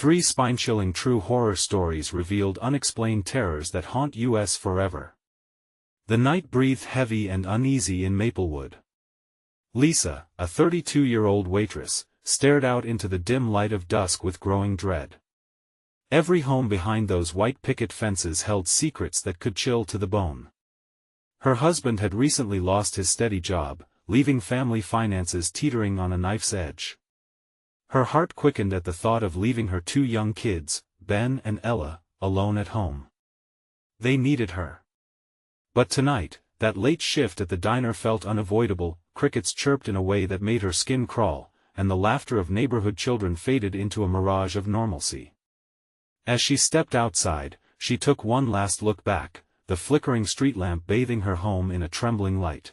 3 spine-chilling true horror stories revealed unexplained terrors that haunt US forever. The night breathed heavy and uneasy in Maplewood. Lisa, a 32-year-old waitress, stared out into the dim light of dusk with growing dread. Every home behind those white picket fences held secrets that could chill to the bone. Her husband had recently lost his steady job, leaving family finances teetering on a knife's edge. Her heart quickened at the thought of leaving her 2 young kids, Ben and Ella, alone at home. They needed her. But tonight, that late shift at the diner felt unavoidable. Crickets chirped in a way that made her skin crawl, and the laughter of neighborhood children faded into a mirage of normalcy. As she stepped outside, she took one last look back, the flickering street lamp bathing her home in a trembling light.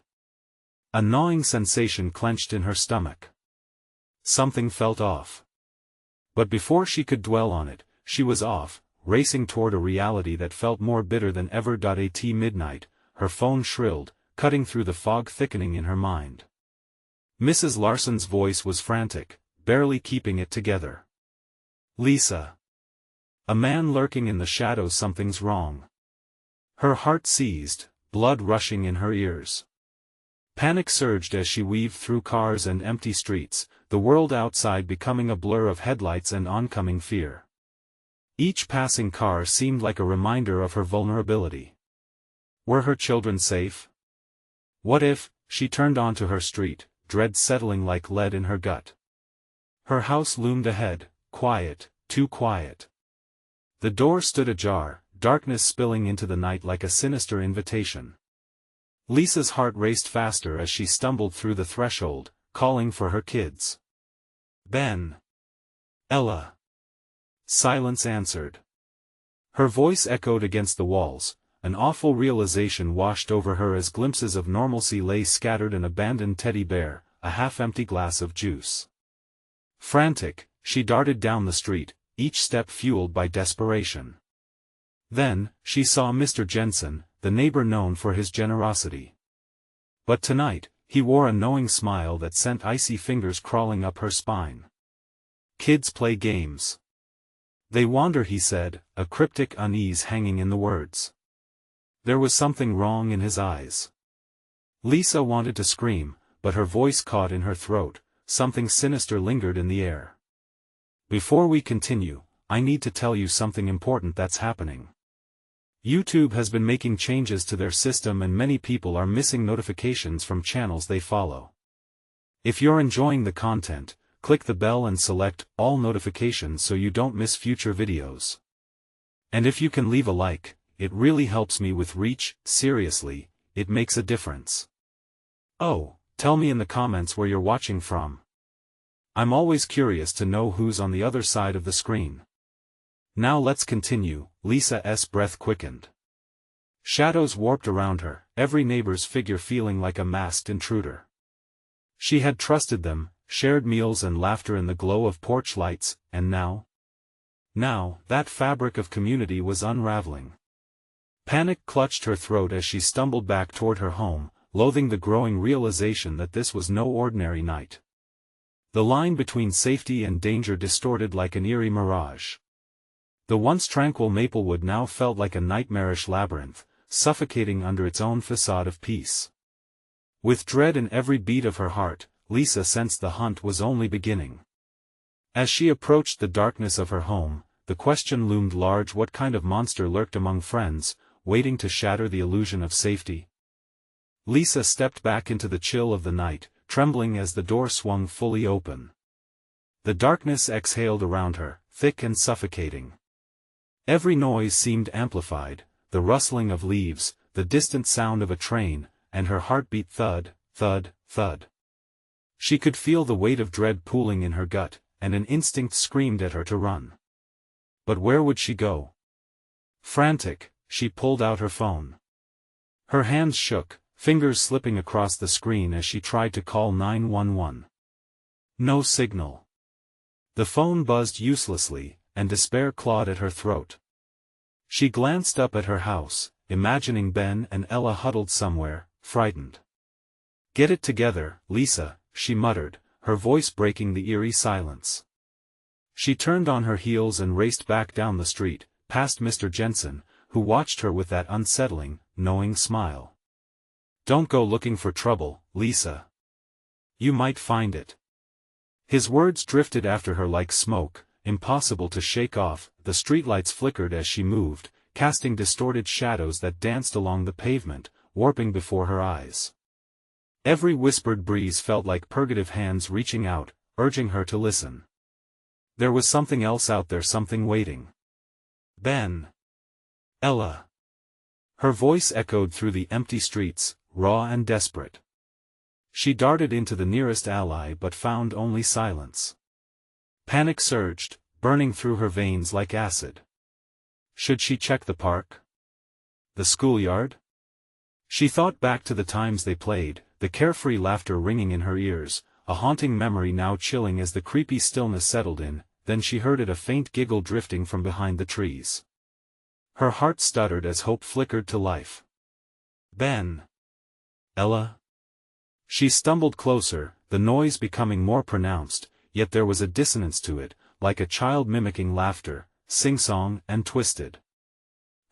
A gnawing sensation clenched in her stomach. Something felt off. But before she could dwell on it, she was off, racing toward a reality that felt more bitter than ever. At midnight, her phone shrilled, cutting through the fog thickening in her mind. Mrs. Larson's voice was frantic, barely keeping it together. Lisa. A man lurking in the shadows. Something's wrong. Her heart seized, blood rushing in her ears. Panic surged as she weaved through cars and empty streets, the world outside becoming a blur of headlights and oncoming fear. Each passing car seemed like a reminder of her vulnerability. Were her children safe? What if? She turned onto her street, dread settling like lead in her gut. Her house loomed ahead, quiet, too quiet. The door stood ajar, darkness spilling into the night like a sinister invitation. Lisa's heart raced faster as she stumbled through the threshold, calling for her kids. Ben. Ella. Silence answered. Her voice echoed against the walls. An awful realization washed over her as glimpses of normalcy lay scattered: an abandoned teddy bear, a half-empty glass of juice. Frantic, she darted down the street, each step fueled by desperation. Then, she saw Mr. Jensen, the neighbor known for his generosity. But tonight, he wore a knowing smile that sent icy fingers crawling up her spine. Kids play games. They wander, he said, a cryptic unease hanging in the words. There was something wrong in his eyes. Lisa wanted to scream, but her voice caught in her throat. Something sinister lingered in the air. Before we continue, I need to tell you something important that's happening. YouTube has been making changes to their system and many people are missing notifications from channels they follow. If you're enjoying the content, click the bell and select all notifications so you don't miss future videos. And if you can leave a like, it really helps me with reach. Seriously, it makes a difference. Oh, tell me in the comments where you're watching from. I'm always curious to know who's on the other side of the screen. Now let's continue. Lisa's breath quickened. Shadows warped around her, every neighbor's figure feeling like a masked intruder. She had trusted them, shared meals and laughter in the glow of porch lights, and now, that fabric of community was unraveling. Panic clutched her throat as she stumbled back toward her home, loathing the growing realization that this was no ordinary night. The line between safety and danger distorted like an eerie mirage. The once tranquil Maplewood now felt like a nightmarish labyrinth, suffocating under its own facade of peace. With dread in every beat of her heart, Lisa sensed the hunt was only beginning. As she approached the darkness of her home, the question loomed large: what kind of monster lurked among friends, waiting to shatter the illusion of safety? Lisa stepped back into the chill of the night, trembling as the door swung fully open. The darkness exhaled around her, thick and suffocating. Every noise seemed amplified, the rustling of leaves, the distant sound of a train, and her heartbeat thud, thud, thud. She could feel the weight of dread pooling in her gut, and an instinct screamed at her to run. But where would she go? Frantic, she pulled out her phone. Her hands shook, fingers slipping across the screen as she tried to call 911. No signal. The phone buzzed uselessly, and despair clawed at her throat. She glanced up at her house, imagining Ben and Ella huddled somewhere, frightened. "Get it together, Lisa," she muttered, her voice breaking the eerie silence. She turned on her heels and raced back down the street, past Mr. Jensen, who watched her with that unsettling, knowing smile. "Don't go looking for trouble, Lisa. You might find it." His words drifted after her like smoke, impossible to shake off. The streetlights flickered as she moved, casting distorted shadows that danced along the pavement, warping before her eyes. Every whispered breeze felt like purgative hands reaching out, urging her to listen. There was something else out there, something waiting. Ben. Ella. Her voice echoed through the empty streets, raw and desperate. She darted into the nearest ally but found only silence. Panic surged, burning through her veins like acid. Should she check the park? The schoolyard? She thought back to the times they played, the carefree laughter ringing in her ears, a haunting memory now chilling as the creepy stillness settled in. Then she heard a faint giggle drifting from behind the trees. Her heart stuttered as hope flickered to life. Ben. Ella? She stumbled closer, the noise becoming more pronounced, yet there was a dissonance to it, like a child mimicking laughter, sing-song and twisted.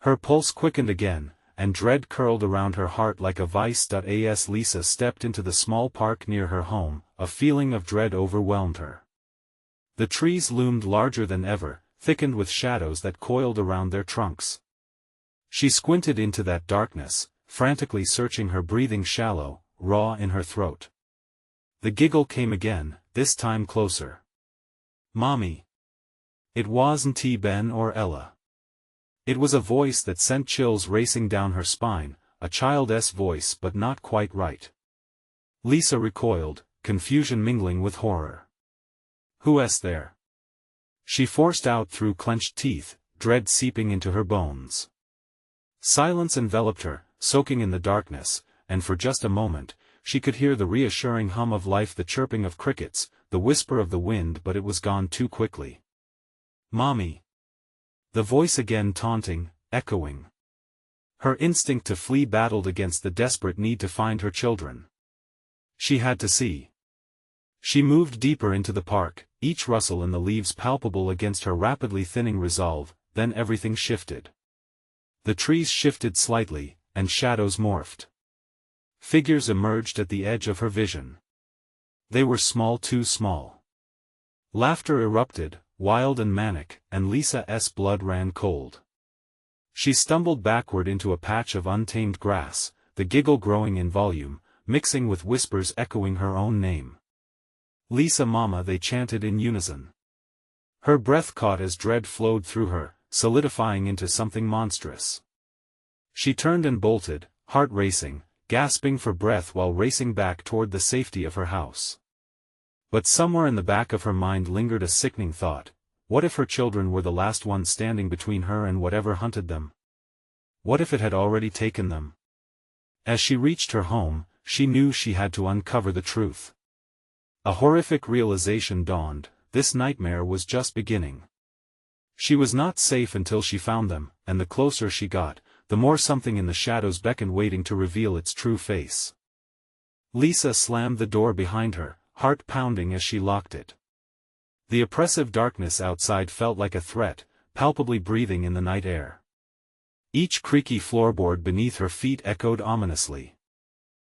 Her pulse quickened again, and dread curled around her heart like a vice. As Lisa stepped into the small park near her home, a feeling of dread overwhelmed her. The trees loomed larger than ever, thickened with shadows that coiled around their trunks. She squinted into that darkness, frantically searching, her breathing shallow, raw in her throat. The giggle came again, this time closer. "Mommy." It wasn't Ben or Ella. It was a voice that sent chills racing down her spine, a child's voice but not quite right. Lisa recoiled, confusion mingling with horror. "Who's there?" She forced out through clenched teeth, dread seeping into her bones. Silence enveloped her, soaking in the darkness, and for just a moment, she could hear the reassuring hum of life, the chirping of crickets, the whisper of the wind, but it was gone too quickly. "Mommy." The voice again, taunting, echoing. Her instinct to flee battled against the desperate need to find her children. She had to see. She moved deeper into the park, each rustle in the leaves palpable against her rapidly thinning resolve. Then everything shifted. The trees shifted slightly, and shadows morphed. Figures emerged at the edge of her vision. They were small, too small. Laughter erupted, wild and manic, and Lisa's blood ran cold. She stumbled backward into a patch of untamed grass, the giggle growing in volume, mixing with whispers echoing her own name. "Lisa, Mama," they chanted in unison. Her breath caught as dread flowed through her, solidifying into something monstrous. She turned and bolted, heart racing, gasping for breath while racing back toward the safety of her house. But somewhere in the back of her mind lingered a sickening thought. What if her children were the last ones standing between her and whatever hunted them? What if it had already taken them? As she reached her home, she knew she had to uncover the truth. A horrific realization dawned: this nightmare was just beginning. She was not safe until she found them, and the closer she got, the more something in the shadows beckoned, waiting to reveal its true face. Lisa slammed the door behind her, heart pounding as she locked it. The oppressive darkness outside felt like a threat, palpably breathing in the night air. Each creaky floorboard beneath her feet echoed ominously.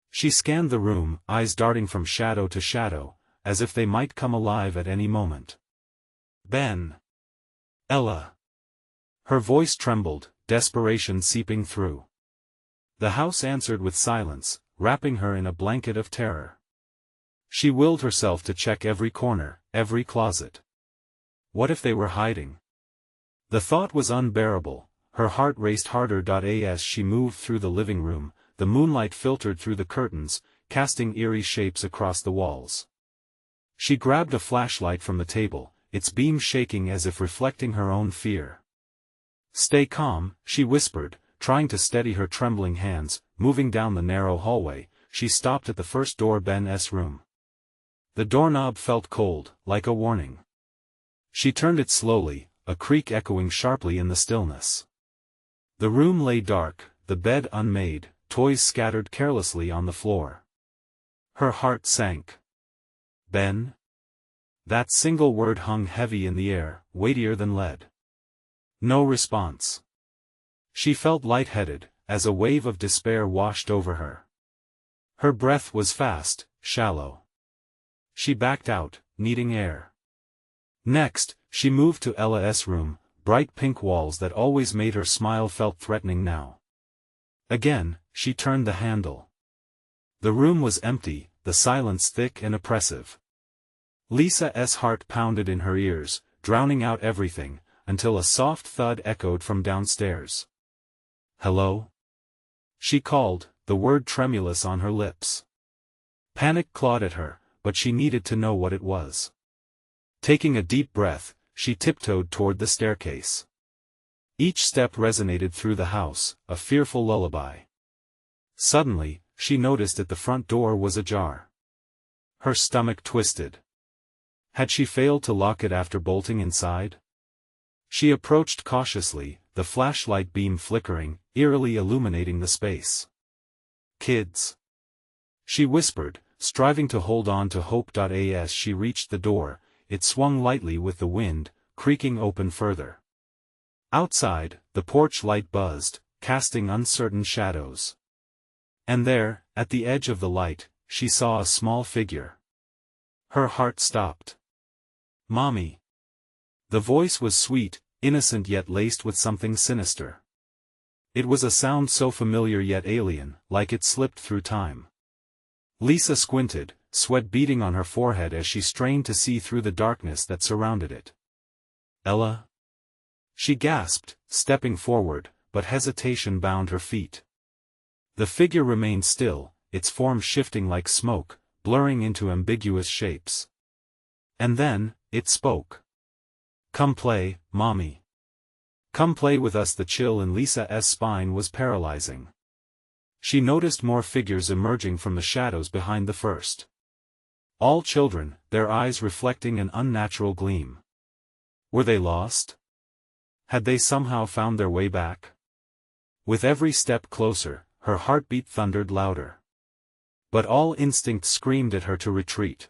She scanned the room, eyes darting from shadow to shadow, as if they might come alive at any moment. "Ben. Ella." Her voice trembled, desperation seeping through. The house answered with silence, wrapping her in a blanket of terror. She willed herself to check every corner, every closet. What if they were hiding? The thought was unbearable. Her heart raced harder. As she moved through the living room, the moonlight filtered through the curtains, casting eerie shapes across the walls. She grabbed a flashlight from the table, its beam shaking as if reflecting her own fear. "Stay calm," she whispered, trying to steady her trembling hands. Moving down the narrow hallway, she stopped at the first door, Ben's room. The doorknob felt cold, like a warning. She turned it slowly, a creak echoing sharply in the stillness. The room lay dark, the bed unmade, toys scattered carelessly on the floor. Her heart sank. Ben? That single word hung heavy in the air, weightier than lead. No response. She felt lightheaded, as a wave of despair washed over her. Her breath was fast, shallow. She backed out, needing air. Next, she moved to Ella's room. Bright pink walls that always made her smile felt threatening now. Again, she turned the handle. The room was empty, the silence thick and oppressive. Lisa's heart pounded in her ears, drowning out everything, until a soft thud echoed from downstairs. "Hello?" she called, the word tremulous on her lips. Panic clawed at her, but she needed to know what it was. Taking a deep breath, she tiptoed toward the staircase. Each step resonated through the house, a fearful lullaby. Suddenly, she noticed that the front door was ajar. Her stomach twisted. Had she failed to lock it after bolting inside? She approached cautiously, the flashlight beam flickering, eerily illuminating the space. "Kids," she whispered, striving to hold on to hope. As she reached the door, it swung lightly with the wind, creaking open further. Outside, the porch light buzzed, casting uncertain shadows. And there, at the edge of the light, she saw a small figure. Her heart stopped. "Mommy." The voice was sweet, innocent yet laced with something sinister. It was a sound so familiar yet alien, like it slipped through time. Lisa squinted, sweat beading on her forehead as she strained to see through the darkness that surrounded it. "Ella?" she gasped, stepping forward, but hesitation bound her feet. The figure remained still, its form shifting like smoke, blurring into ambiguous shapes. And then, it spoke. "Come play, Mommy. Come play with us." The chill in Lisa's spine was paralyzing. She noticed more figures emerging from the shadows behind the first. All children, their eyes reflecting an unnatural gleam. Were they lost? Had they somehow found their way back? With every step closer, her heartbeat thundered louder. But all instinct screamed at her to retreat.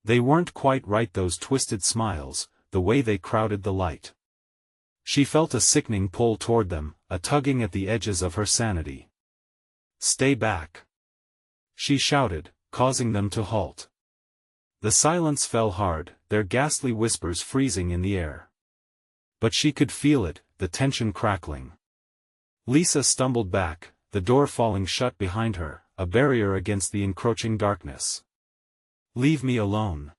They weren't quite right, those twisted smiles, the way they crowded the light. She felt a sickening pull toward them, a tugging at the edges of her sanity. "Stay back!" she shouted, causing them to halt. The silence fell hard, their ghastly whispers freezing in the air. But she could feel it, the tension crackling. Lisa stumbled back, the door falling shut behind her, a barrier against the encroaching darkness. "Leave me alone."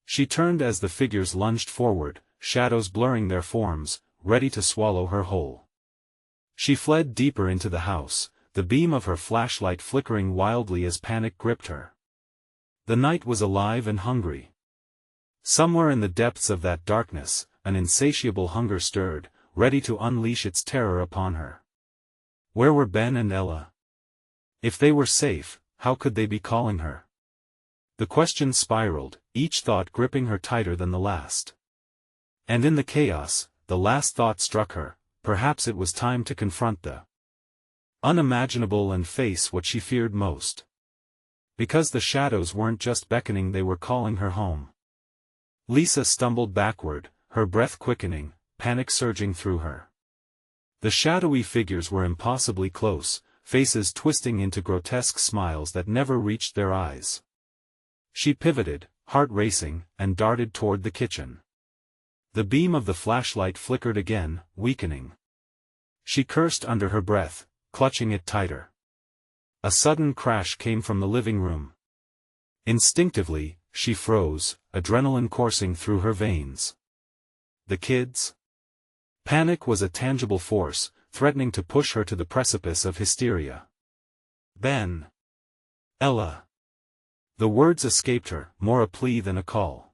She turned as the figures lunged forward, shadows blurring their forms, ready to swallow her whole. She fled deeper into the house, the beam of her flashlight flickering wildly as panic gripped her. The night was alive and hungry. Somewhere in the depths of that darkness, an insatiable hunger stirred, ready to unleash its terror upon her. Where were Ben and Ella? If they were safe, how could they be calling her? The questions spiraled, each thought gripping her tighter than the last. And in the chaos, the last thought struck her: perhaps it was time to confront the unimaginable and face what she feared most. Because the shadows weren't just beckoning, they were calling her home. Lisa stumbled backward, her breath quickening, panic surging through her. The shadowy figures were impossibly close, faces twisting into grotesque smiles that never reached their eyes. She pivoted, heart racing, and darted toward the kitchen. The beam of the flashlight flickered again, weakening. She cursed under her breath, clutching it tighter. A sudden crash came from the living room. Instinctively, she froze, adrenaline coursing through her veins. The kids? Panic was a tangible force, threatening to push her to the precipice of hysteria. Ben. Ella. The words escaped her, more a plea than a call.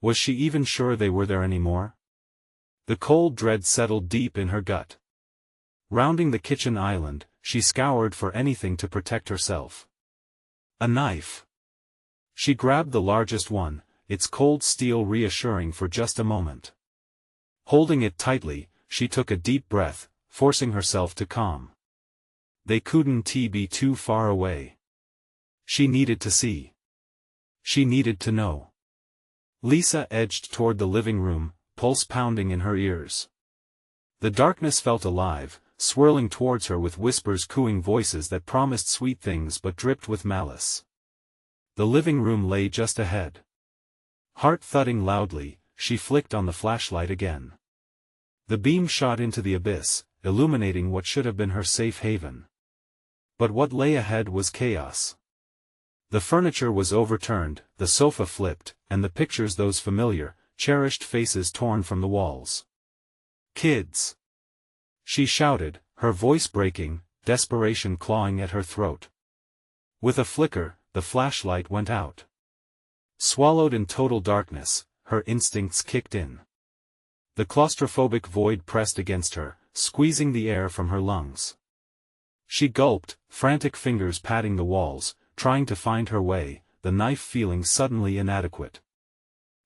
Was she even sure they were there anymore? The cold dread settled deep in her gut. Rounding the kitchen island, she scoured for anything to protect herself. A knife. She grabbed the largest one, its cold steel reassuring for just a moment. Holding it tightly, she took a deep breath, forcing herself to calm. They couldn't be too far away. She needed to see. She needed to know. Lisa edged toward the living room, pulse pounding in her ears. The darkness felt alive, swirling towards her with whispers, cooing voices that promised sweet things but dripped with malice. The living room lay just ahead. Heart thudding loudly, she flicked on the flashlight again. The beam shot into the abyss, illuminating what should have been her safe haven. But what lay ahead was chaos. The furniture was overturned, the sofa flipped, and the pictures, those familiar, cherished faces, torn from the walls. "Kids!" she shouted, her voice breaking, desperation clawing at her throat. With a flicker, the flashlight went out. Swallowed in total darkness, her instincts kicked in. The claustrophobic void pressed against her, squeezing the air from her lungs. She gulped, frantic fingers patting the walls, trying to find her way, the knife feeling suddenly inadequate.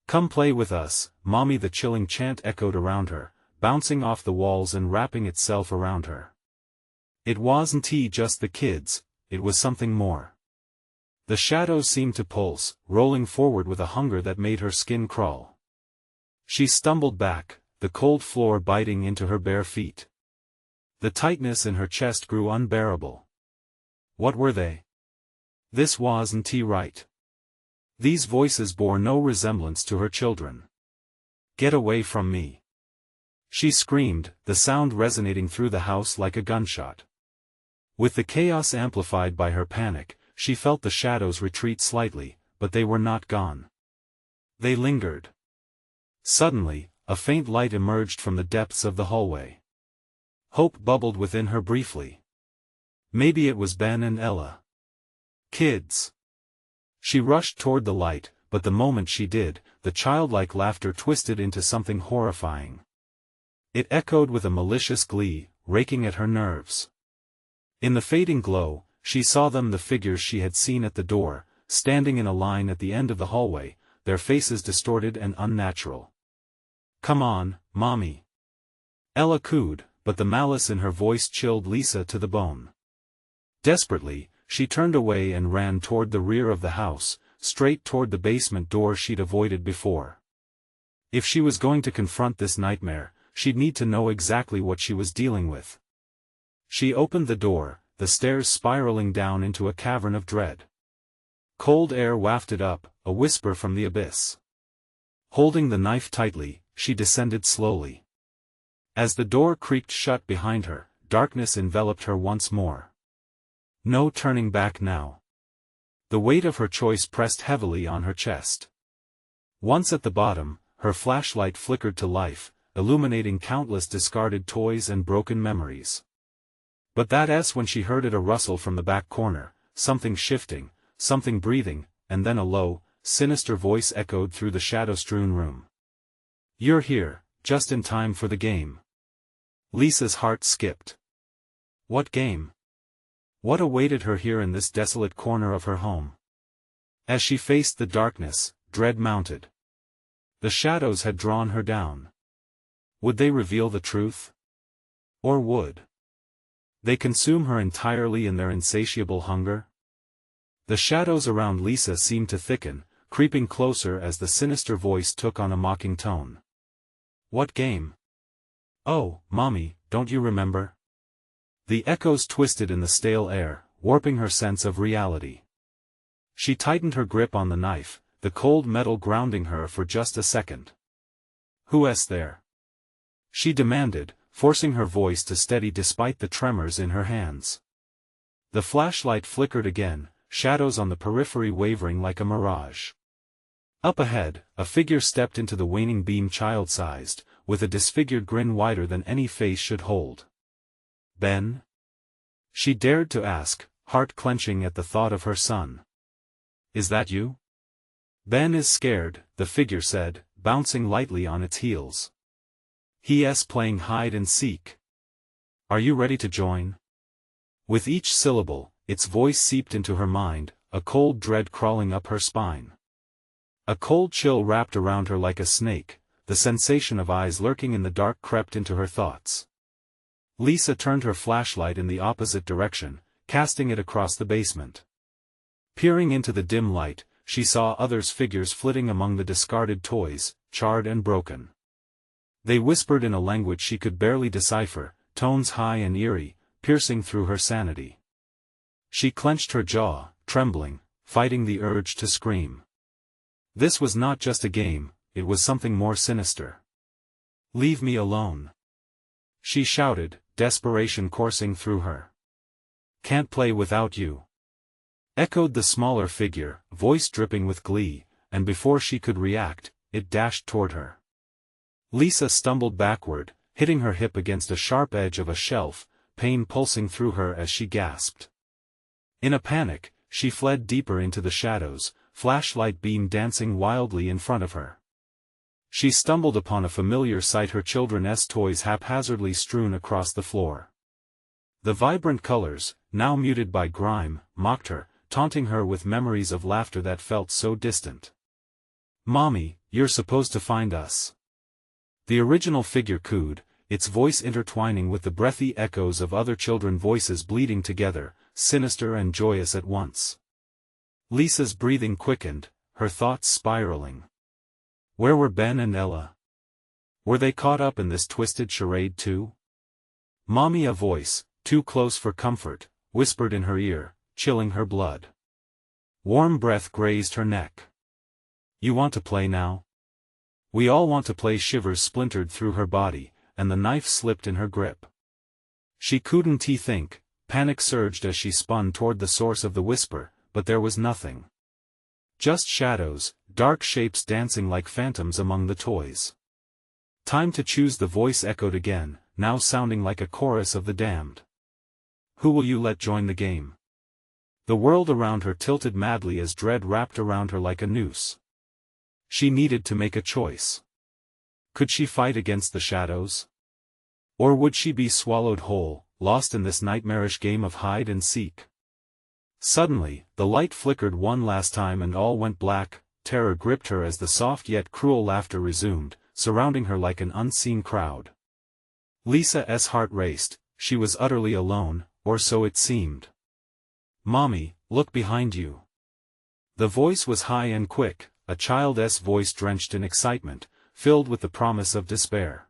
"Come play with us, Mommy," the chilling chant echoed around her, bouncing off the walls and wrapping itself around her. It wasn't just the kids, it was something more. The shadows seemed to pulse, rolling forward with a hunger that made her skin crawl. She stumbled back, the cold floor biting into her bare feet. The tightness in her chest grew unbearable. What were they? This wasn't right. These voices bore no resemblance to her children. "Get away from me!" she screamed, the sound resonating through the house like a gunshot. With the chaos amplified by her panic, she felt the shadows retreat slightly, but they were not gone. They lingered. Suddenly, a faint light emerged from the depths of the hallway. Hope bubbled within her briefly. Maybe it was Ben and Ella. "Kids!" She rushed toward the light, but the moment she did, the childlike laughter twisted into something horrifying. It echoed with a malicious glee, raking at her nerves. In the fading glow, she saw them, the figures she had seen at the door, standing in a line at the end of the hallway, their faces distorted and unnatural. "Come on, Mommy!" Ella cooed, but the malice in her voice chilled Lisa to the bone. Desperately, she turned away and ran toward the rear of the house, straight toward the basement door she'd avoided before. If she was going to confront this nightmare, she'd need to know exactly what she was dealing with. She opened the door, the stairs spiraling down into a cavern of dread. Cold air wafted up, a whisper from the abyss. Holding the knife tightly, she descended slowly. As the door creaked shut behind her, darkness enveloped her once more. No turning back now. The weight of her choice pressed heavily on her chest. Once at the bottom, her flashlight flickered to life, illuminating countless discarded toys and broken memories. But that's when she heard a rustle from the back corner, something shifting, something breathing, and then a low, sinister voice echoed through the shadow-strewn room. "You're here, just in time for the game." Lisa's heart skipped. What game? What awaited her here in this desolate corner of her home? As she faced the darkness, dread mounted. The shadows had drawn her down. Would they reveal the truth? Or would they consume her entirely in their insatiable hunger? The shadows around Lisa seemed to thicken, creeping closer as the sinister voice took on a mocking tone. "What game?" "Oh, Mommy, don't you remember?" The echoes twisted in the stale air, warping her sense of reality. She tightened her grip on the knife, the cold metal grounding her for just a second. "Who's there?" she demanded, forcing her voice to steady despite the tremors in her hands. The flashlight flickered again, shadows on the periphery wavering like a mirage. Up ahead, a figure stepped into the waning beam, child-sized, with a disfigured grin wider than any face should hold. "Ben?" she dared to ask, heart clenching at the thought of her son. "Is that you?" "Ben is scared," the figure said, bouncing lightly on its heels. "He's playing hide and seek. Are you ready to join?" With each syllable, its voice seeped into her mind, a cold dread crawling up her spine. A cold chill wrapped around her like a snake, the sensation of eyes lurking in the dark crept into her thoughts. Lisa turned her flashlight in the opposite direction, casting it across the basement. Peering into the dim light, she saw others' figures flitting among the discarded toys, charred and broken. They whispered in a language she could barely decipher, tones high and eerie, piercing through her sanity. She clenched her jaw, trembling, fighting the urge to scream. This was not just a game, it was something more sinister. "Leave me alone!" she shouted, desperation coursing through her. "Can't play without you!" echoed the smaller figure, voice dripping with glee, and before she could react, it dashed toward her. Lisa stumbled backward, hitting her hip against a sharp edge of a shelf, pain pulsing through her as she gasped. In a panic, she fled deeper into the shadows, flashlight beam dancing wildly in front of her. She stumbled upon a familiar sight, her children's toys haphazardly strewn across the floor. The vibrant colors, now muted by grime, mocked her, taunting her with memories of laughter that felt so distant. "Mommy, you're supposed to find us." The original figure cooed, its voice intertwining with the breathy echoes of other children's voices bleeding together, sinister and joyous at once. Lisa's breathing quickened, her thoughts spiraling. Where were Ben and Ella? Were they caught up in this twisted charade too? "Mommy," a voice, too close for comfort, whispered in her ear, chilling her blood. Warm breath grazed her neck. "You want to play now?" "We all want to play." Shivers splintered through her body, and the knife slipped in her grip. She couldn't think, panic surged as she spun toward the source of the whisper, but there was nothing. Just shadows, dark shapes dancing like phantoms among the toys. "Time to choose," the voice echoed again, now sounding like a chorus of the damned. "Who will you let join the game?" The world around her tilted madly as dread wrapped around her like a noose. She needed to make a choice. Could she fight against the shadows? Or would she be swallowed whole, lost in this nightmarish game of hide and seek? Suddenly, the light flickered one last time and all went black. Terror gripped her as the soft yet cruel laughter resumed, surrounding her like an unseen crowd. Lisa's heart raced, she was utterly alone, or so it seemed. "Mommy, look behind you." The voice was high and quick, a child's voice drenched in excitement, filled with the promise of despair.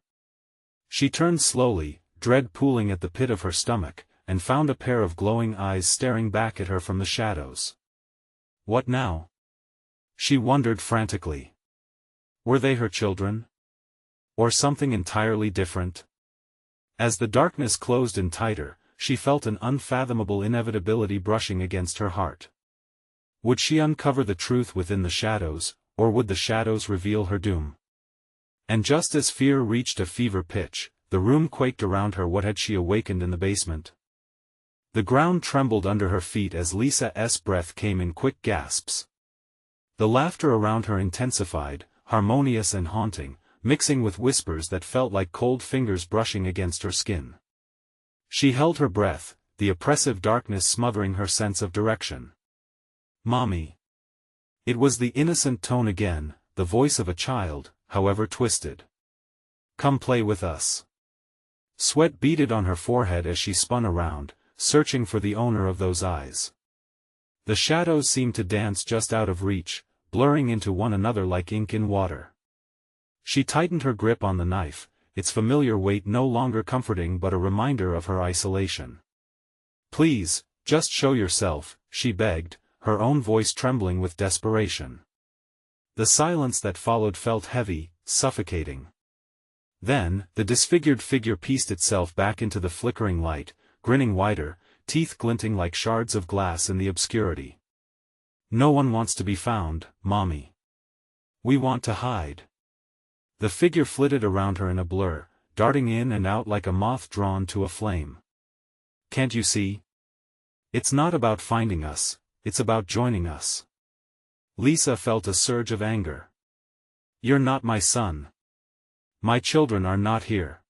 She turned slowly, dread pooling at the pit of her stomach, and found a pair of glowing eyes staring back at her from the shadows. What now? She wondered frantically. Were they her children? Or something entirely different? As the darkness closed in tighter, she felt an unfathomable inevitability brushing against her heart. Would she uncover the truth within the shadows, or would the shadows reveal her doom? And just as fear reached a fever pitch, the room quaked around her. What had she awakened in the basement? The ground trembled under her feet as Lisa's breath came in quick gasps. The laughter around her intensified, harmonious and haunting, mixing with whispers that felt like cold fingers brushing against her skin. She held her breath, the oppressive darkness smothering her sense of direction. "Mommy." It was the innocent tone again, the voice of a child, however twisted. "Come play with us." Sweat beaded on her forehead as she spun around, searching for the owner of those eyes. The shadows seemed to dance just out of reach, blurring into one another like ink in water. She tightened her grip on the knife, its familiar weight no longer comforting but a reminder of her isolation. "Please, just show yourself," she begged, her own voice trembling with desperation. The silence that followed felt heavy, suffocating. Then, the disfigured figure pieced itself back into the flickering light, grinning wider, teeth glinting like shards of glass in the obscurity. "No one wants to be found, Mommy. We want to hide." The figure flitted around her in a blur, darting in and out like a moth drawn to a flame. "Can't you see? It's not about finding us, it's about joining us." Lisa felt a surge of anger. "You're not my son. My children are not here."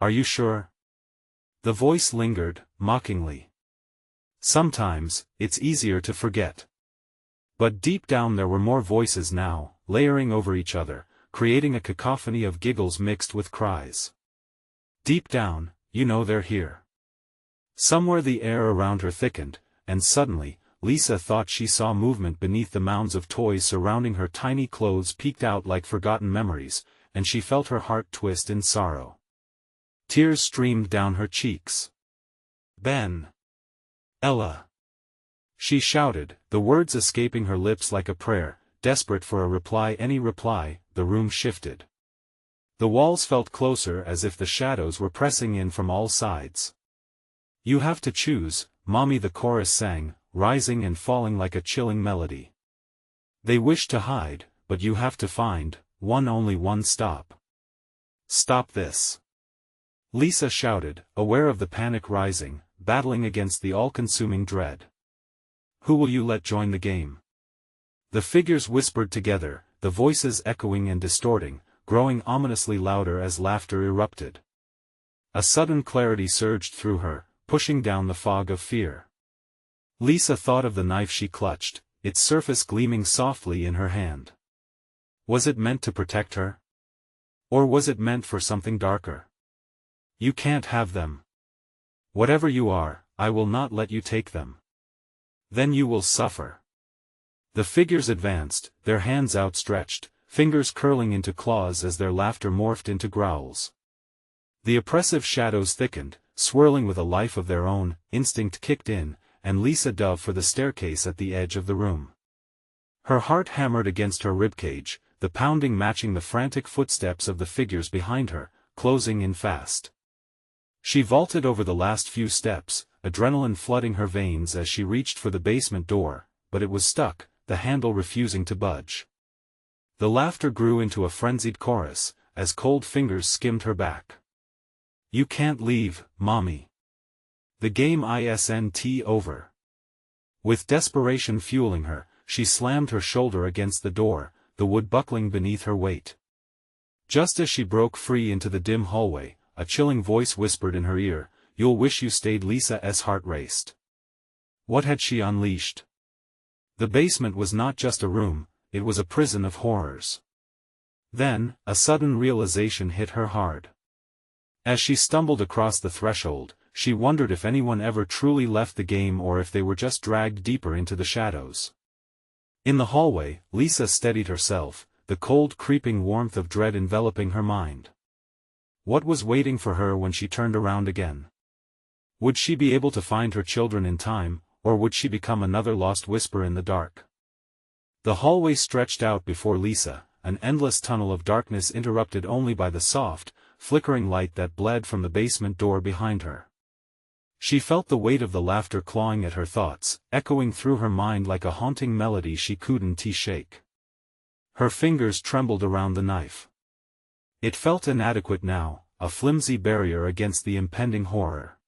"Are you sure?" The voice lingered, mockingly. "Sometimes, it's easier to forget." But deep down there were more voices now, layering over each other, creating a cacophony of giggles mixed with cries. "Deep down, you know they're here." Somewhere the air around her thickened, and suddenly, Lisa thought she saw movement beneath the mounds of toys surrounding her. Tiny clothes peeked out like forgotten memories, and she felt her heart twist in sorrow. Tears streamed down her cheeks. "Ben! Ella!" she shouted, the words escaping her lips like a prayer, desperate for a reply. Any reply. The room shifted. The walls felt closer, as if the shadows were pressing in from all sides. "You have to choose, Mommy," the chorus sang, rising and falling like a chilling melody. "They wish to hide, but you have to find one, only one. Stop. Stop this," Lisa shouted, aware of the panic rising, battling against the all-consuming dread. "Who will you let join the game?" The figures whispered together, the voices echoing and distorting, growing ominously louder as laughter erupted. A sudden clarity surged through her, pushing down the fog of fear. Lisa thought of the knife she clutched, its surface gleaming softly in her hand. Was it meant to protect her? Or was it meant for something darker? "You can't have them. Whatever you are, I will not let you take them. Then you will suffer." The figures advanced, their hands outstretched, fingers curling into claws as their laughter morphed into growls. The oppressive shadows thickened, swirling with a life of their own. Instinct kicked in, and Lisa dove for the staircase at the edge of the room. Her heart hammered against her ribcage, the pounding matching the frantic footsteps of the figures behind her, closing in fast. She vaulted over the last few steps, adrenaline flooding her veins as she reached for the basement door, but it was stuck, the handle refusing to budge. The laughter grew into a frenzied chorus, as cold fingers skimmed her back. "You can't leave, Mommy. The game isn't over." With desperation fueling her, she slammed her shoulder against the door, the wood buckling beneath her weight. Just as she broke free into the dim hallway, a chilling voice whispered in her ear, "You'll wish you stayed." Lisa's heart raced. What had she unleashed? The basement was not just a room, it was a prison of horrors. Then, a sudden realization hit her hard. As she stumbled across the threshold, she wondered if anyone ever truly left the game or if they were just dragged deeper into the shadows. In the hallway, Lisa steadied herself, the cold creeping warmth of dread enveloping her mind. What was waiting for her when she turned around again? Would she be able to find her children in time, or would she become another lost whisper in the dark? The hallway stretched out before Lisa, an endless tunnel of darkness interrupted only by the soft, flickering light that bled from the basement door behind her. She felt the weight of the laughter clawing at her thoughts, echoing through her mind like a haunting melody she couldn't shake. Her fingers trembled around the knife. It felt inadequate now, a flimsy barrier against the impending horror.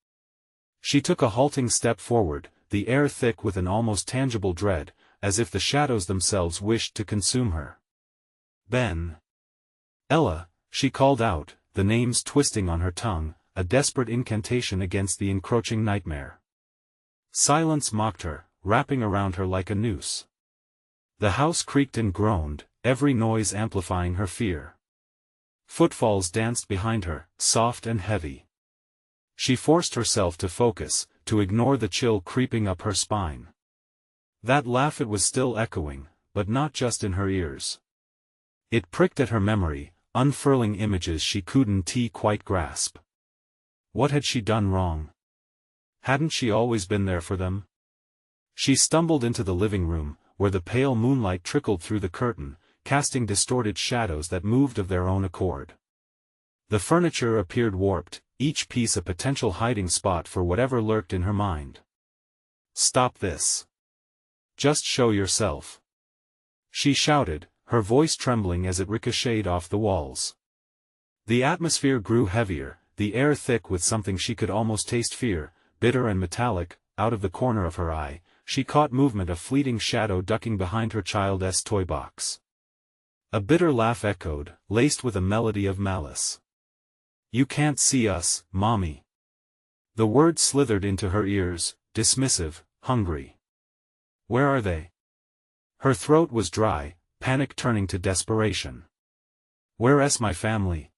She took a halting step forward, the air thick with an almost tangible dread, as if the shadows themselves wished to consume her. "Ben! Ella!" she called out, the names twisting on her tongue, a desperate incantation against the encroaching nightmare. Silence mocked her, wrapping around her like a noose. The house creaked and groaned, every noise amplifying her fear. Footfalls danced behind her, soft and heavy. She forced herself to focus, to ignore the chill creeping up her spine. That laugh, it was still echoing, but not just in her ears. It pricked at her memory, unfurling images she couldn't quite grasp. What had she done wrong? Hadn't she always been there for them? She stumbled into the living room, where the pale moonlight trickled through the curtain, casting distorted shadows that moved of their own accord. The furniture appeared warped, each piece a potential hiding spot for whatever lurked in her mind. "Stop this. Just show yourself," she shouted, her voice trembling as it ricocheted off the walls. The atmosphere grew heavier, the air thick with something she could almost taste, fear, bitter and metallic. Out of the corner of her eye, she caught movement, a fleeting shadow ducking behind her child's toy box. A bitter laugh echoed, laced with a melody of malice. "You can't see us, Mommy." The words slithered into her ears, dismissive, hungry. "Where are they?" Her throat was dry, panic turning to desperation. "Where's my family?"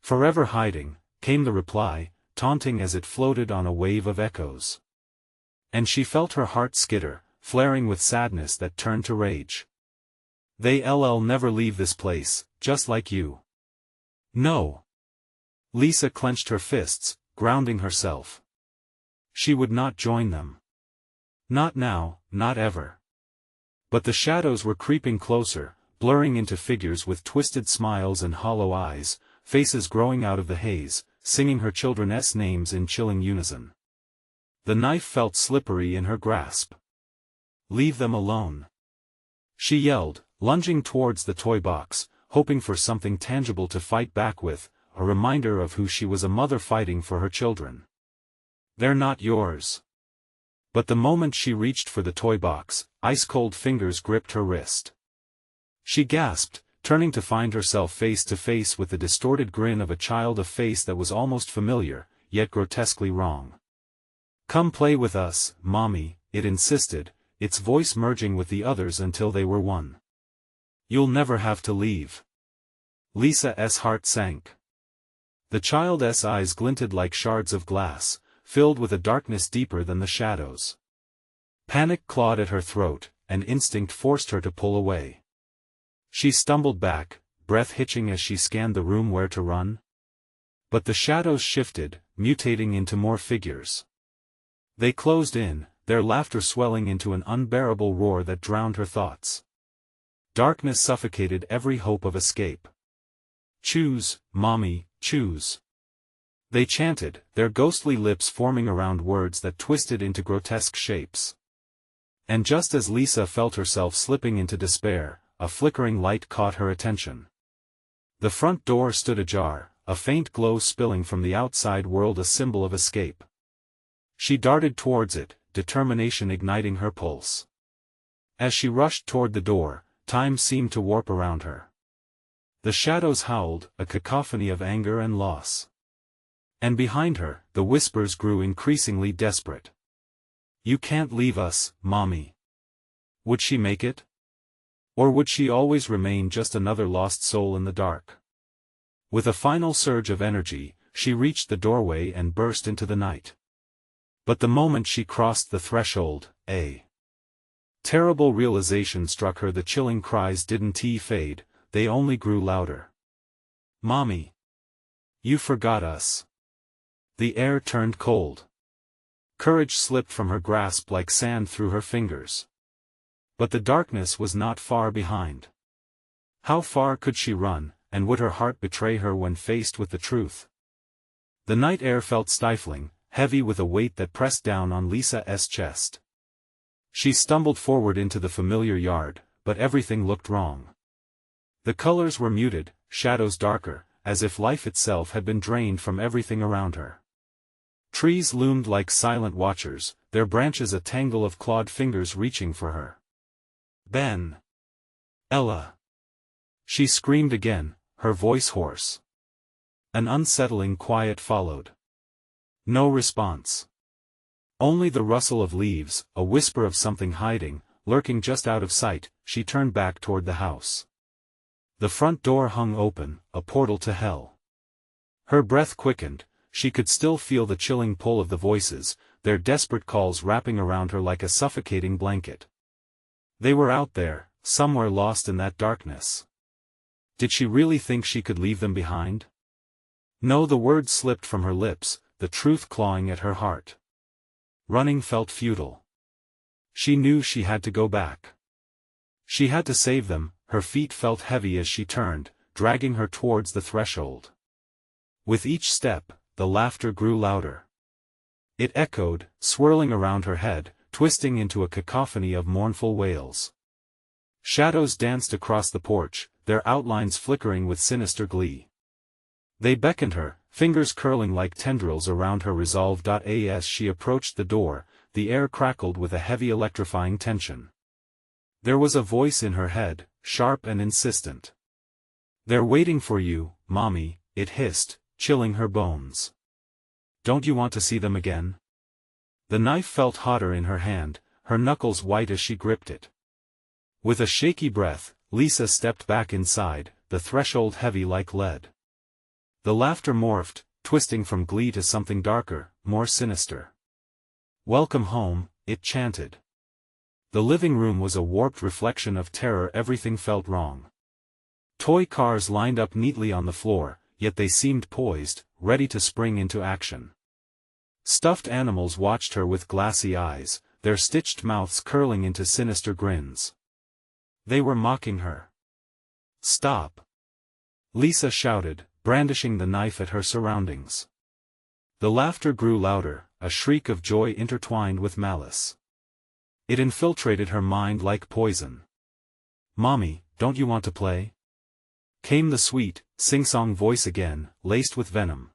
"Forever hiding," came the reply, taunting as it floated on a wave of echoes. And she felt her heart skitter, flaring with sadness that turned to rage. They'll never leave this place, just like you. No. Lisa clenched her fists, grounding herself. She would not join them. Not now, not ever. But the shadows were creeping closer, blurring into figures with twisted smiles and hollow eyes, faces growing out of the haze, singing her children's names in chilling unison. The knife felt slippery in her grasp. Leave them alone. She yelled, lunging towards the toy box, hoping for something tangible to fight back with, a reminder of who she was, a mother fighting for her children. They're not yours. But the moment she reached for the toy box, ice-cold fingers gripped her wrist. She gasped, turning to find herself face to face with the distorted grin of a child, a face that was almost familiar, yet grotesquely wrong. Come play with us, Mommy, it insisted, its voice merging with the others until they were one. You'll never have to leave. Lisa's heart sank. The child's eyes glinted like shards of glass, filled with a darkness deeper than the shadows. Panic clawed at her throat, and instinct forced her to pull away. She stumbled back, breath hitching as she scanned the room where to run. But the shadows shifted, mutating into more figures. They closed in, their laughter swelling into an unbearable roar that drowned her thoughts. Darkness suffocated every hope of escape. Choose, Mommy, choose. They chanted, their ghostly lips forming around words that twisted into grotesque shapes. And just as Lisa felt herself slipping into despair, a flickering light caught her attention. The front door stood ajar, a faint glow spilling from the outside world, a symbol of escape. She darted towards it, determination igniting her pulse. As she rushed toward the door, time seemed to warp around her. The shadows howled, a cacophony of anger and loss. And behind her, the whispers grew increasingly desperate. You can't leave us, Mommy. Would she make it? Or would she always remain just another lost soul in the dark? With a final surge of energy, she reached the doorway and burst into the night. But the moment she crossed the threshold, a terrible realization struck her. The chilling cries didn't fade, they only grew louder. Mommy! You forgot us. The air turned cold. Courage slipped from her grasp like sand through her fingers. But the darkness was not far behind. How far could she run, and would her heart betray her when faced with the truth? The night air felt stifling, heavy with a weight that pressed down on Lisa's chest. She stumbled forward into the familiar yard, but everything looked wrong. The colors were muted, shadows darker, as if life itself had been drained from everything around her. Trees loomed like silent watchers, their branches a tangle of clawed fingers reaching for her. Ben! Ella! She screamed again, her voice hoarse. An unsettling quiet followed. No response. Only the rustle of leaves, a whisper of something hiding, lurking just out of sight. She turned back toward the house. The front door hung open, a portal to hell. Her breath quickened, she could still feel the chilling pull of the voices, their desperate calls wrapping around her like a suffocating blanket. They were out there, somewhere lost in that darkness. Did she really think she could leave them behind? No, the words slipped from her lips, the truth clawing at her heart. Running felt futile. She knew she had to go back. She had to save them. Her feet felt heavy as she turned, dragging her towards the threshold. With each step, the laughter grew louder. It echoed, swirling around her head, twisting into a cacophony of mournful wails. Shadows danced across the porch, their outlines flickering with sinister glee. They beckoned her, fingers curling like tendrils around her resolve. As she approached the door, the air crackled with a heavy electrifying tension. There was a voice in her head, sharp and insistent. They're waiting for you, Mommy, it hissed, chilling her bones. Don't you want to see them again? The knife felt hotter in her hand, her knuckles white as she gripped it. With a shaky breath, Lisa stepped back inside, the threshold heavy like lead. The laughter morphed, twisting from glee to something darker, more sinister. Welcome home, it chanted. The living room was a warped reflection of terror. Everything felt wrong. Toy cars lined up neatly on the floor, yet they seemed poised, ready to spring into action. Stuffed animals watched her with glassy eyes, their stitched mouths curling into sinister grins. They were mocking her. "Stop!" Lisa shouted, brandishing the knife at her surroundings. The laughter grew louder, a shriek of joy intertwined with malice. It infiltrated her mind like poison. "Mommy, don't you want to play?" came the sweet, sing-song voice again, laced with venom.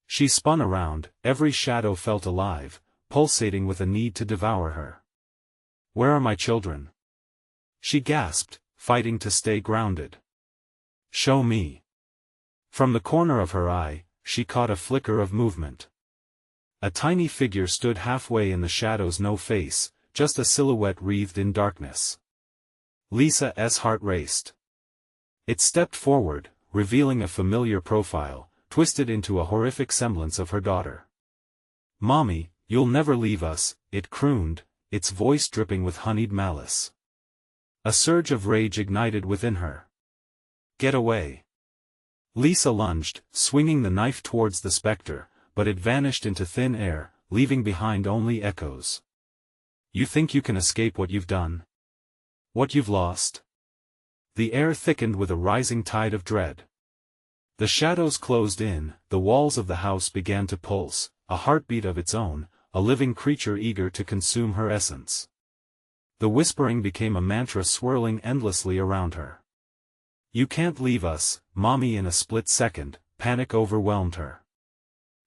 She spun around, every shadow felt alive, pulsating with a need to devour her. "Where are my children?" she gasped, fighting to stay grounded. "Show me." From the corner of her eye, she caught a flicker of movement. A tiny figure stood halfway in the shadows, no face, just a silhouette wreathed in darkness. Lisa's heart raced. It stepped forward, revealing a familiar profile, twisted into a horrific semblance of her daughter. "Mommy, you'll never leave us," it crooned, its voice dripping with honeyed malice. A surge of rage ignited within her. "Get away!" Lisa lunged, swinging the knife towards the specter, but it vanished into thin air, leaving behind only echoes. "You think you can escape what you've done? What you've lost?" The air thickened with a rising tide of dread. The shadows closed in, the walls of the house began to pulse, a heartbeat of its own, a living creature eager to consume her essence. The whispering became a mantra swirling endlessly around her. "You can't leave us, Mommy." In a split second, panic overwhelmed her.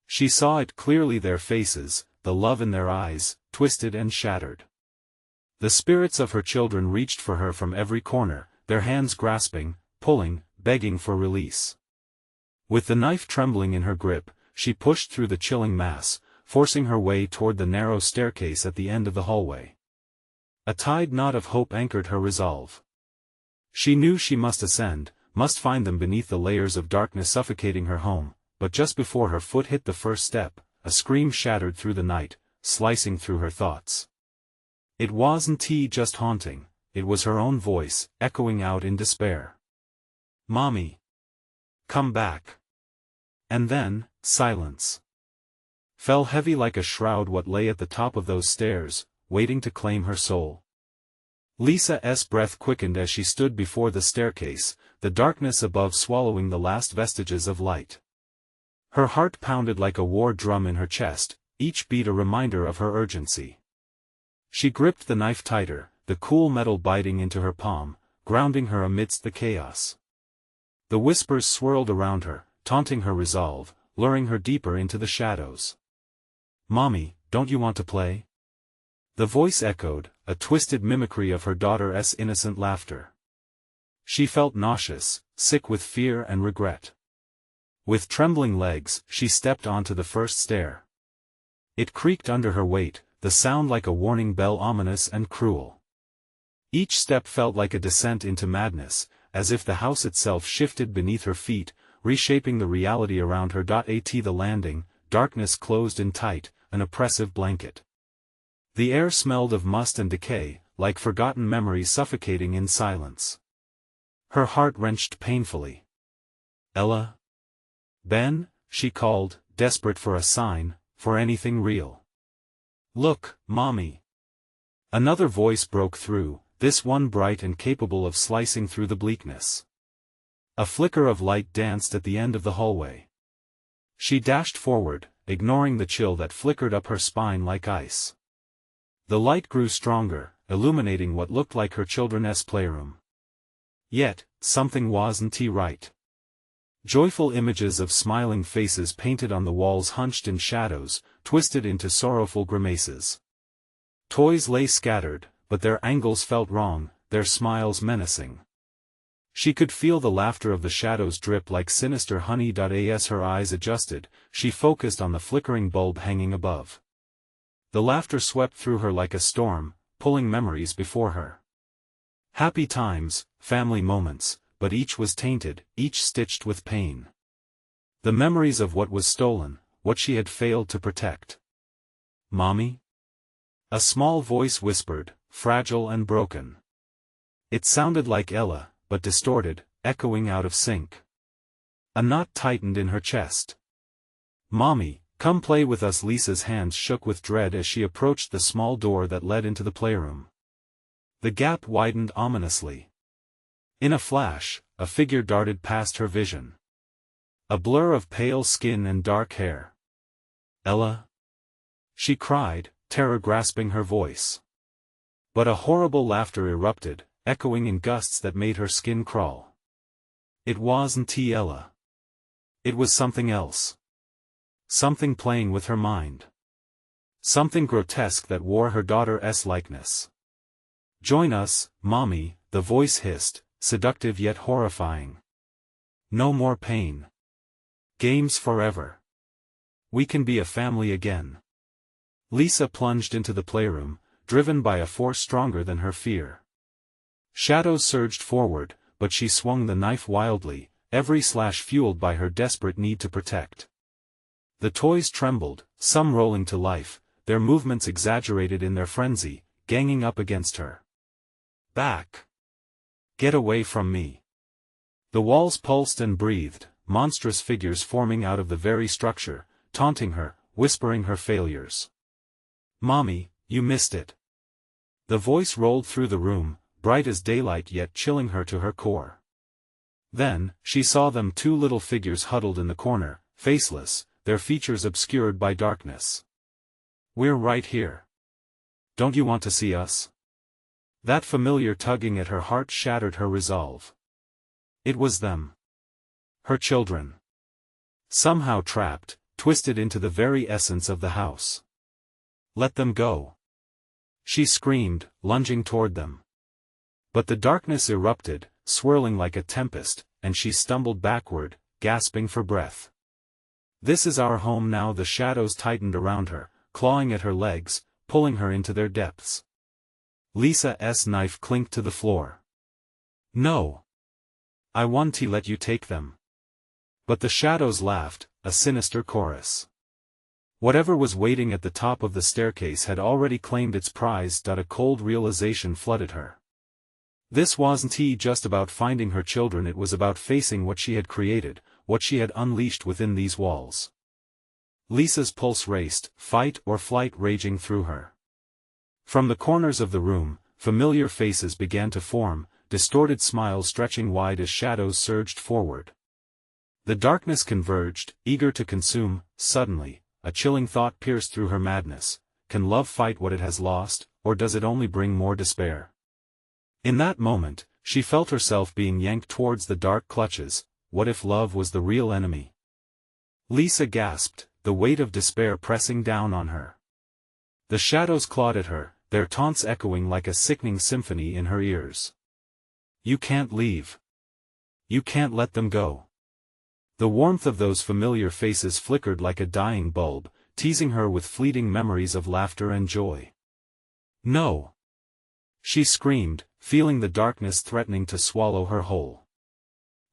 She saw it clearly, their faces, the love in their eyes, twisted and shattered. The spirits of her children reached for her from every corner, their hands grasping, pulling, begging for release. With the knife trembling in her grip, she pushed through the chilling mass, forcing her way toward the narrow staircase at the end of the hallway. A tide knot of hope anchored her resolve. She knew she must ascend, must find them beneath the layers of darkness suffocating her home, but just before her foot hit the first step, a scream shattered through the night, slicing through her thoughts. It wasn't just haunting, it was her own voice, echoing out in despair. "Mommy! Come back!" And then, silence fell heavy like a shroud. What lay at the top of those stairs, waiting to claim her soul? Lisa's breath quickened as she stood before the staircase, the darkness above swallowing the last vestiges of light. Her heart pounded like a war drum in her chest, each beat a reminder of her urgency. She gripped the knife tighter, the cool metal biting into her palm, grounding her amidst the chaos. The whispers swirled around her, taunting her resolve, luring her deeper into the shadows. "Mommy, don't you want to play?" The voice echoed, a twisted mimicry of her daughter's innocent laughter. She felt nauseous, sick with fear and regret. With trembling legs, she stepped onto the first stair. It creaked under her weight, the sound like a warning bell, ominous and cruel. Each step felt like a descent into madness, as if the house itself shifted beneath her feet, reshaping the reality around her. At the landing, darkness closed in tight, an oppressive blanket. The air smelled of must and decay, like forgotten memories suffocating in silence. Her heart wrenched painfully. "Ella? Ben?" she called, desperate for a sign, for anything real. "Look, Mommy!" Another voice broke through, this one bright and capable of slicing through the bleakness. A flicker of light danced at the end of the hallway. She dashed forward, ignoring the chill that flickered up her spine like ice. The light grew stronger, illuminating what looked like her children's playroom. Yet, something wasn't right. Joyful images of smiling faces painted on the walls hunched in shadows, twisted into sorrowful grimaces. Toys lay scattered, but their angles felt wrong, their smiles menacing. She could feel the laughter of the shadows drip like sinister honey. As her eyes adjusted, she focused on the flickering bulb hanging above. The laughter swept through her like a storm, pulling memories before her. Happy times, family moments, but each was tainted, each stitched with pain. The memories of what was stolen, what she had failed to protect. "Mommy?" A small voice whispered, fragile and broken. It sounded like Ella, but distorted, echoing out of sync. A knot tightened in her chest. "Mommy, come play with us." Lisa's hands shook with dread as she approached the small door that led into the playroom. The gap widened ominously. In a flash, a figure darted past her vision. A blur of pale skin and dark hair. "Ella?" she cried, terror grasping her voice. But a horrible laughter erupted, echoing in gusts that made her skin crawl. It wasn't Ella. It was something else. Something playing with her mind. Something grotesque that wore her daughter's likeness. "Join us, Mommy," the voice hissed, seductive yet horrifying. "No more pain. Games forever. We can be a family again." Lisa plunged into the playroom, driven by a force stronger than her fear. Shadows surged forward, but she swung the knife wildly, every slash fueled by her desperate need to protect. The toys trembled, some rolling to life, their movements exaggerated in their frenzy, ganging up against her. "Back! Get away from me!" The walls pulsed and breathed, monstrous figures forming out of the very structure, taunting her, whispering her failures. "Mommy, you missed it." The voice rolled through the room, bright as daylight yet chilling her to her core. Then, she saw them, two little figures huddled in the corner, faceless, their features obscured by darkness. "We're right here. Don't you want to see us?" That familiar tugging at her heart shattered her resolve. It was them. Her children. Somehow trapped, twisted into the very essence of the house. "Let them go!" she screamed, lunging toward them. But the darkness erupted, swirling like a tempest, and she stumbled backward, gasping for breath. "This is our home now." The shadows tightened around her, clawing at her legs, pulling her into their depths. Lisa's knife clinked to the floor. "No! I want to let you take them." But the shadows laughed, a sinister chorus. Whatever was waiting at the top of the staircase had already claimed its prize. A cold realization flooded her. This wasn't just about finding her children, it was about facing what she had created, what she had unleashed within these walls. Lisa's pulse raced, fight or flight raging through her. From the corners of the room, familiar faces began to form, distorted smiles stretching wide as shadows surged forward. The darkness converged, eager to consume. Suddenly, a chilling thought pierced through her madness. Can love fight what it has lost, or does it only bring more despair? In that moment, she felt herself being yanked towards the dark clutches. What if love was the real enemy? Lisa gasped, the weight of despair pressing down on her. The shadows clawed at her, their taunts echoing like a sickening symphony in her ears. "You can't leave. You can't let them go." The warmth of those familiar faces flickered like a dying bulb, teasing her with fleeting memories of laughter and joy. "No!" she screamed, feeling the darkness threatening to swallow her whole.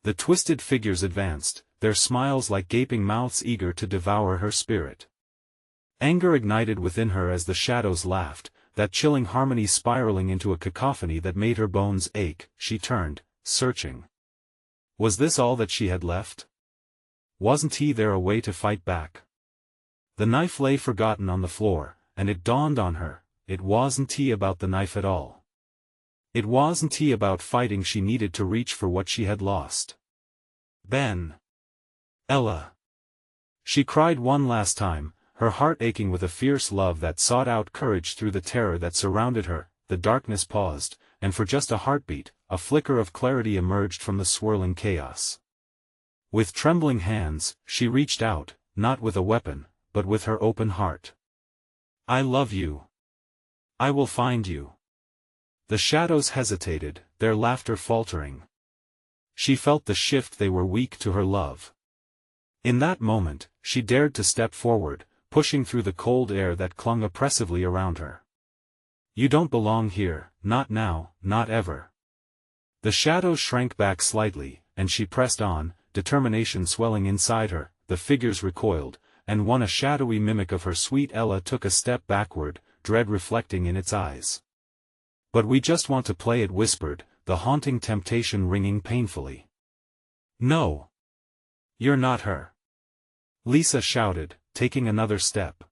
The twisted figures advanced, their smiles like gaping mouths eager to devour her spirit. Anger ignited within her as the shadows laughed, that chilling harmony spiraling into a cacophony that made her bones ache. She turned, searching. Was this all that she had left? Wasn't there a way to fight back? The knife lay forgotten on the floor, and it dawned on her, it wasn't about the knife at all. It wasn't about fighting. She needed to reach for what she had lost. "Ben! Ella!" she cried one last time, her heart aching with a fierce love that sought out courage through the terror that surrounded her. The darkness paused, and for just a heartbeat, a flicker of clarity emerged from the swirling chaos. With trembling hands, she reached out, not with a weapon, but with her open heart. "I love you. I will find you." The shadows hesitated, their laughter faltering. She felt the shift. They were weak to her love. In that moment, she dared to step forward, pushing through the cold air that clung oppressively around her. "You don't belong here, not now, not ever." The shadows shrank back slightly, and she pressed on, determination swelling inside her. The figures recoiled, and one, a shadowy mimic of her sweet Ella, took a step backward, dread reflecting in its eyes. But we just want to play, it whispered, the haunting temptation ringing painfully. No. You're not her. Lisa shouted, taking another step.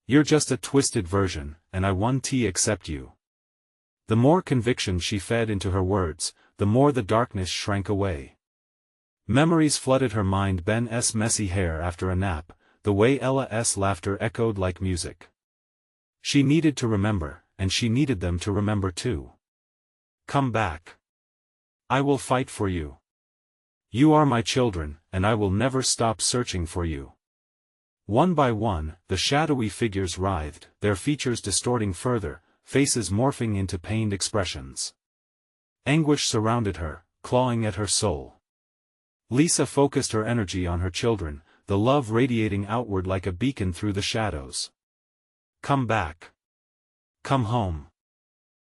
You're just a twisted version, and I won't accept you. The more conviction she fed into her words, the more the darkness shrank away. Memories flooded her mind: Ben's messy hair after a nap, the way Ella's laughter echoed like music. She needed to remember, and she needed them to remember too. Come back. I will fight for you. You are my children, and I will never stop searching for you. One by one, the shadowy figures writhed, their features distorting further, faces morphing into pained expressions. Anguish surrounded her, clawing at her soul. Lisa focused her energy on her children, the love radiating outward like a beacon through the shadows. Come back. Come home.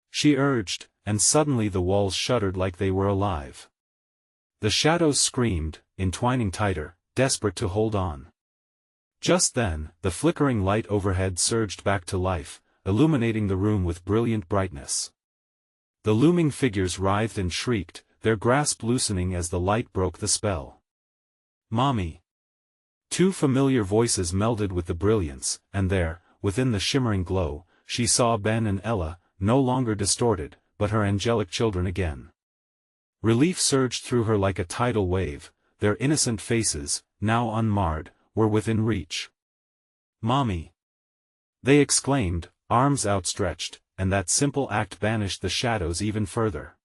She urged, and suddenly the walls shuddered like they were alive. The shadows screamed, entwining tighter, desperate to hold on. Just then, the flickering light overhead surged back to life, illuminating the room with brilliant brightness. The looming figures writhed and shrieked, their grasp loosening as the light broke the spell. Mommy. Two familiar voices melded with the brilliance, and there, within the shimmering glow, she saw Ben and Ella, no longer distorted, but her angelic children again. Relief surged through her like a tidal wave, their innocent faces, now unmarred, were within reach. Mommy! They exclaimed, arms outstretched, and that simple act banished the shadows even further.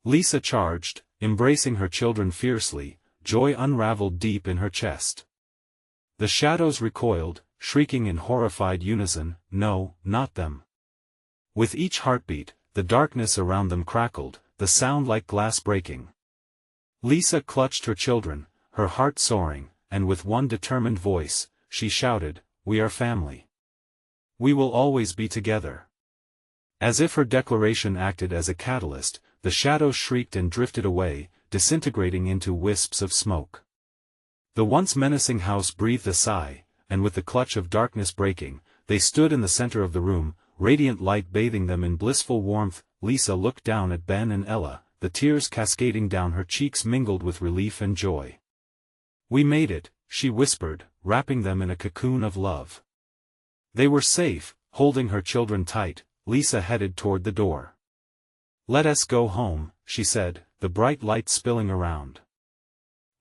Lisa charged, embracing her children fiercely, joy unraveled deep in her chest. The shadows recoiled, shrieking in horrified unison, no, not them. With each heartbeat, the darkness around them crackled, the sound like glass breaking. Lisa clutched her children, her heart soaring, and with one determined voice, she shouted, "We are family. We will always be together." As if her declaration acted as a catalyst, the shadows shrieked and drifted away, disintegrating into wisps of smoke. The once menacing house breathed a sigh, and with the clutch of darkness breaking, they stood in the center of the room, radiant light bathing them in blissful warmth. Lisa looked down at Ben and Ella, the tears cascading down her cheeks mingled with relief and joy. "We made it," she whispered, wrapping them in a cocoon of love. They were safe, holding her children tight. Lisa headed toward the door. "Let us go home," she said, the bright light spilling around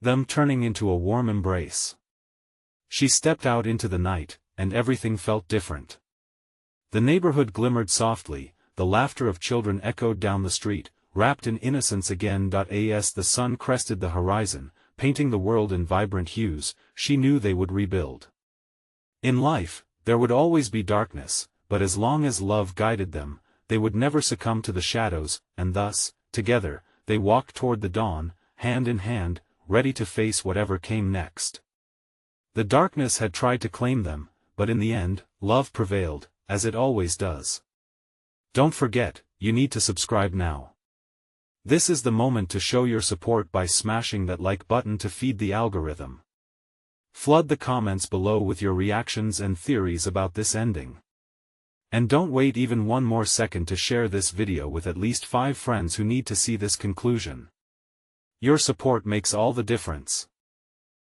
them, turning into a warm embrace. She stepped out into the night, and everything felt different. The neighborhood glimmered softly, the laughter of children echoed down the street, wrapped in innocence again. As the sun crested the horizon, painting the world in vibrant hues, she knew they would rebuild. In life, there would always be darkness, but as long as love guided them, they would never succumb to the shadows, and thus, together, they walked toward the dawn, hand in hand, ready to face whatever came next. The darkness had tried to claim them, but in the end, love prevailed, as it always does. Don't forget, you need to subscribe now. This is the moment to show your support by smashing that like button to feed the algorithm. Flood the comments below with your reactions and theories about this ending. And don't wait even one more second to share this video with at least 5 friends who need to see this conclusion. Your support makes all the difference.